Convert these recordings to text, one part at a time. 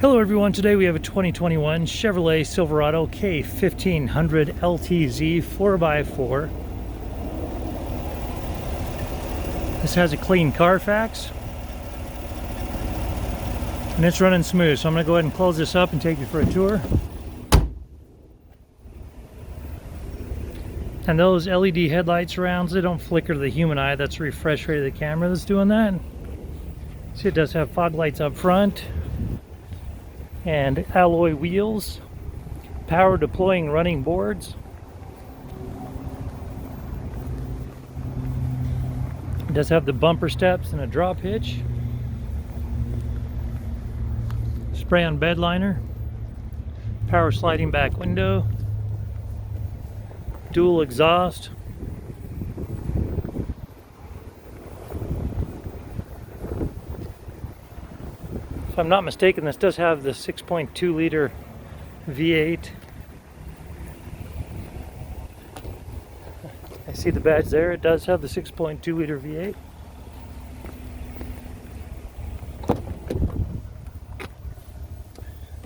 Hello everyone, today we have a 2021 Chevrolet Silverado K1500 LTZ 4x4. This has a clean CARFAX and it's running smooth, so I'm going to go ahead and close this up and take you for a tour. And those LED headlight surrounds, they don't flicker to the human eye. That's the refresh rate of the camera that's doing that. See, it does have fog lights up front and alloy wheels, power deploying running boards. It does have the bumper steps and a drop hitch. Spray on Bedliner, power sliding back window, dual exhaust. If I'm not mistaken, this does have the 6.2 liter V8. I see the badge there. It does have the 6.2 liter V8.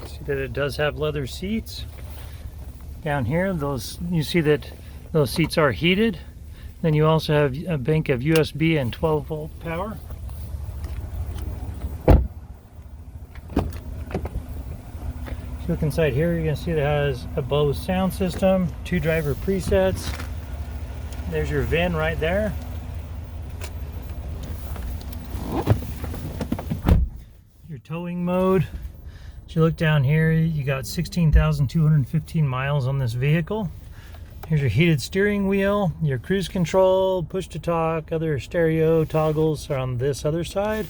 See that it does have leather seats. Down here, you see that those seats are heated. Then you also have a bank of USB and 12-volt power. Look inside here, you're going to see that it has a Bose sound system, 2 driver presets. There's your VIN right there. Your towing mode. As you look down here, you got 16,215 miles on this vehicle. Here's your heated steering wheel, your cruise control, push to talk, other stereo toggles are on this other side.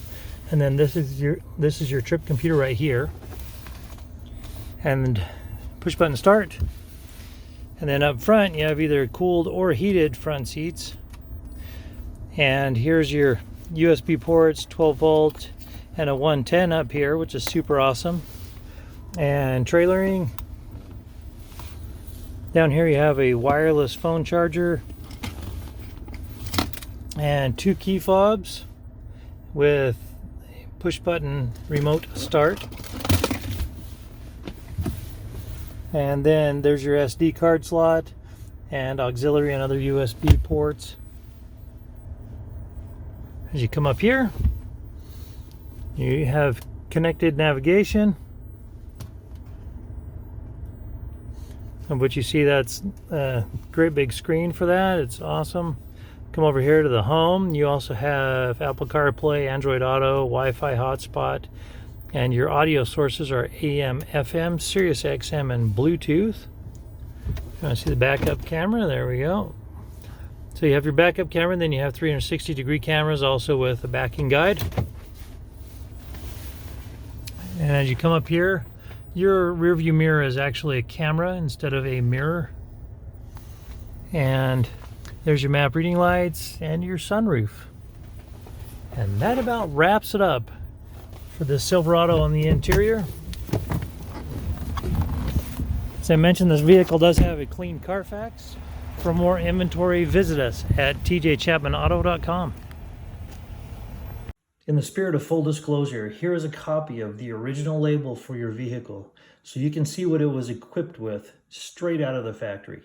And then this is your trip computer right here. And push button start. And then up front you have either cooled or heated front seats. And here's your USB ports, 12 volt and a 110 up here, which is super awesome. And trailering. Down here you have a wireless phone charger and 2 key fobs with push button remote start. And then there's your SD card slot and auxiliary and other USB ports. As you come up here, you have connected navigation. And what you see, that's a great big screen for that. It's awesome. Come over here to the home. You also have Apple CarPlay, Android Auto, Wi-Fi hotspot. And your audio sources are AM, FM, Sirius XM, and Bluetooth. You want to see the backup camera? There we go. So you have your backup camera, and then you have 360-degree cameras also with a backing guide. And as you come up here, your rear view mirror is actually a camera instead of a mirror. And there's your map reading lights and your sunroof. And that about wraps it up for the Silverado on the interior. As I mentioned, this vehicle does have a clean CARFAX. For more inventory, visit us at tjchapmanauto.com. In the spirit of full disclosure, here is a copy of the original label for your vehicle so you can see what it was equipped with straight out of the factory.